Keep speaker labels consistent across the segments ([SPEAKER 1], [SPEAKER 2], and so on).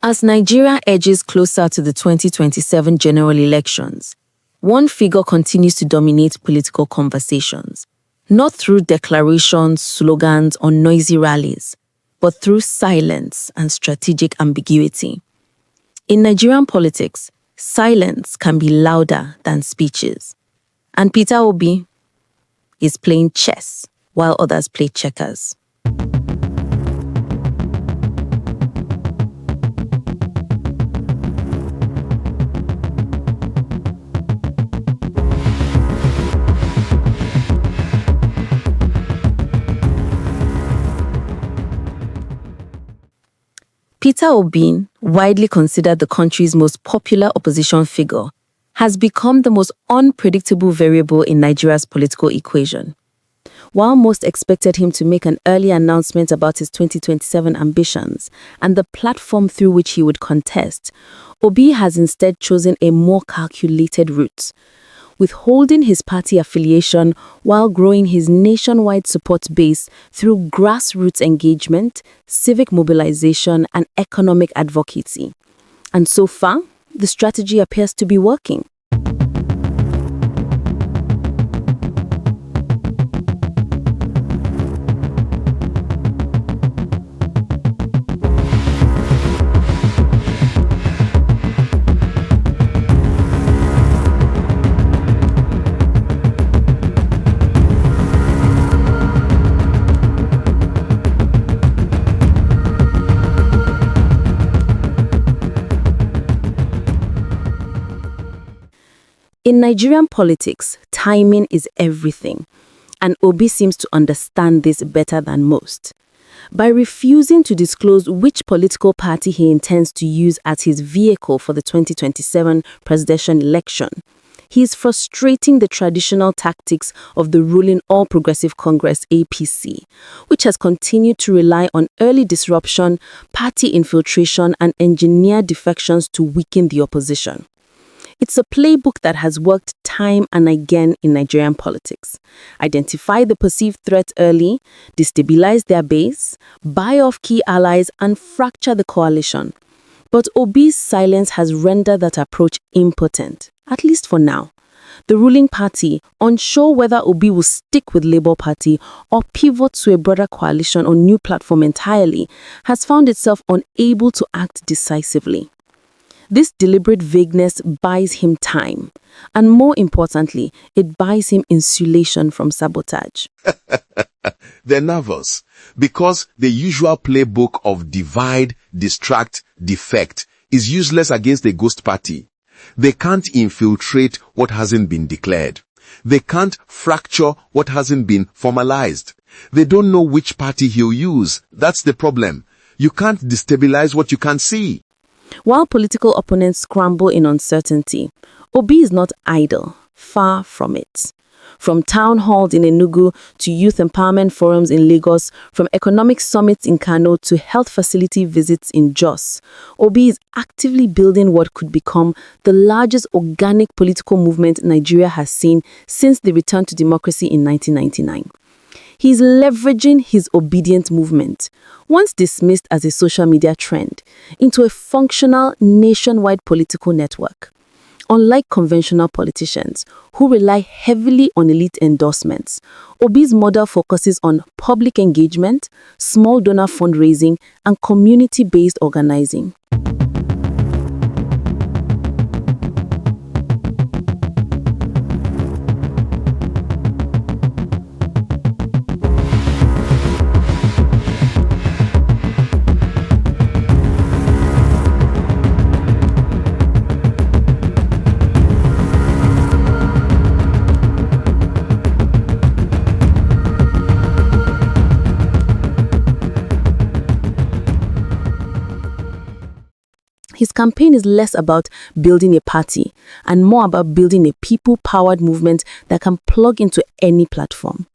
[SPEAKER 1] As Nigeria edges closer to the 2027 general elections, one figure continues to dominate political conversations, not through declarations, slogans, or noisy rallies, but through silence and strategic ambiguity. In Nigerian politics, silence can be louder than speeches. And Peter Obi is playing chess while others play checkers. Peter Obi, widely considered the country's most popular opposition figure, has become the most unpredictable variable in Nigeria's political equation. While most expected him to make an early announcement about his 2027 ambitions and the platform through which he would contest, Obi has instead chosen a more calculated route, withholding his party affiliation while growing his nationwide support base through grassroots engagement, civic mobilization, and economic advocacy. And so far, the strategy appears to be working. In Nigerian politics, timing is everything, and Obi seems to understand this better than most. By refusing to disclose which political party he intends to use as his vehicle for the 2027 presidential election, he is frustrating the traditional tactics of the ruling All Progressive Congress (APC), which has continued to rely on early disruption, party infiltration, and engineered defections to weaken the opposition. It's a playbook that has worked time and again in Nigerian politics. Identify the perceived threat early, destabilize their base, buy off key allies, and fracture the coalition. But Obi's silence has rendered that approach impotent, at least for now. The ruling party, unsure whether Obi will stick with Labour Party or pivot to a broader coalition or new platform entirely, has found itself unable to act decisively. This deliberate vagueness buys him time, and more importantly, it buys him insulation from sabotage.
[SPEAKER 2] They're nervous because the usual playbook of divide, distract, defect is useless against a ghost party. They can't infiltrate what hasn't been declared. They can't fracture what hasn't been formalized. They don't know which party he'll use. That's the problem. You can't destabilize what you can't see.
[SPEAKER 1] While political opponents scramble in uncertainty, Obi is not idle, far from it. From town halls in Enugu to youth empowerment forums in Lagos, from economic summits in Kano to health facility visits in Jos, Obi is actively building what could become the largest organic political movement Nigeria has seen since the return to democracy in 1999. He's leveraging his Obidient movement, once dismissed as a social media trend, into a functional nationwide political network. Unlike conventional politicians, who rely heavily on elite endorsements, Obi's model focuses on public engagement, small donor fundraising, and community-based organizing. His campaign is less about building a party and more about building a people-powered movement that can plug into any platform.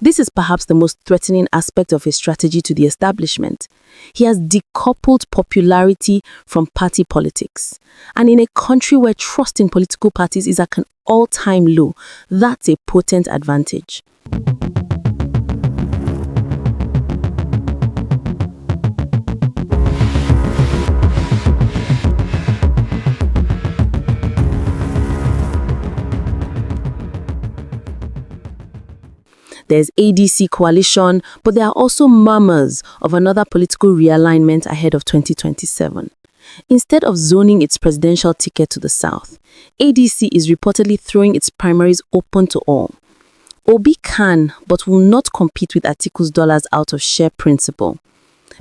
[SPEAKER 1] This is perhaps the most threatening aspect of his strategy to the establishment. He has decoupled popularity from party politics. And in a country where trust in political parties is at an all-time low, that's a potent advantage. There's ADC coalition, but there are also murmurs of another political realignment ahead of 2027. Instead of zoning its presidential ticket to the south, ADC is reportedly throwing its primaries open to all. Obi can, but will not compete with Atiku's dollars out of sheer principle.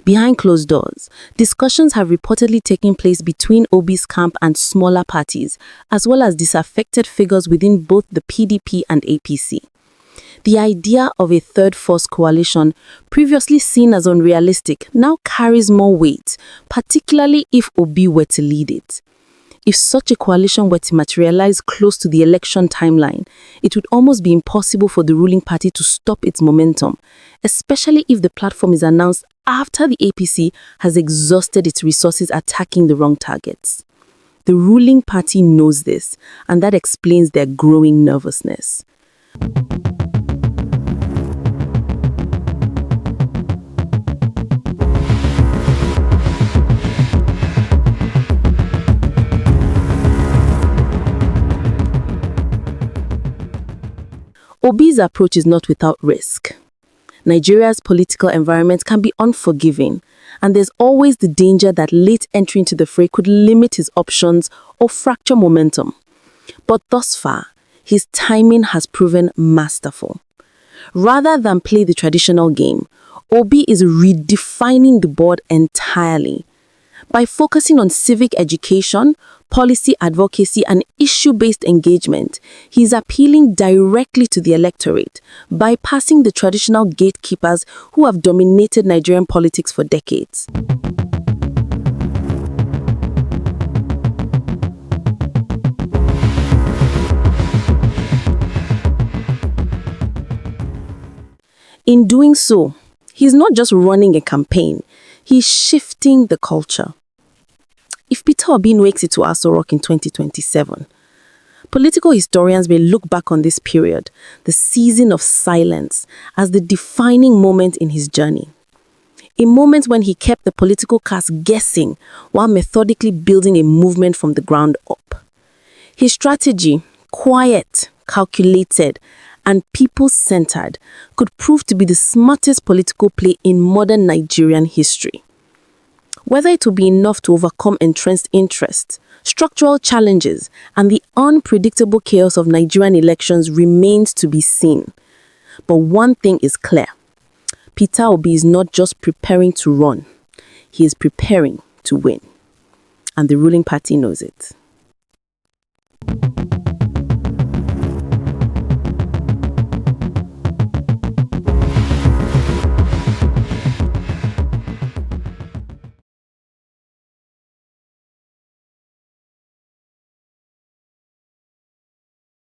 [SPEAKER 1] Behind closed doors, discussions have reportedly taken place between Obi's camp and smaller parties, as well as disaffected figures within both the PDP and APC. The idea of a third force coalition, previously seen as unrealistic, now carries more weight, particularly if Obi were to lead it. If such a coalition were to materialize close to the election timeline, it would almost be impossible for the ruling party to stop its momentum, especially if the platform is announced after the APC has exhausted its resources attacking the wrong targets. The ruling party knows this, and that explains their growing nervousness. Obi's approach is not without risk. Nigeria's political environment can be unforgiving, and there's always the danger that late entry into the fray could limit his options or fracture momentum. But thus far, his timing has proven masterful. Rather than play the traditional game, Obi is redefining the board entirely. By focusing on civic education, policy advocacy, and issue-based engagement, he's appealing directly to the electorate, bypassing the traditional gatekeepers who have dominated Nigerian politics for decades. In doing so, he's not just running a campaign, he's shifting the culture. If Peter Obi makes it to Aso Rock in 2027, political historians may look back on this period, the season of silence, as the defining moment in his journey. A moment when he kept the political caste guessing while methodically building a movement from the ground up. His strategy, quiet, calculated, and people-centered, could prove to be the smartest political play in modern Nigerian history. Whether it will be enough to overcome entrenched interests, structural challenges, and the unpredictable chaos of Nigerian elections remains to be seen. But one thing is clear. Peter Obi is not just preparing to run, he is preparing to win. And the ruling party knows it.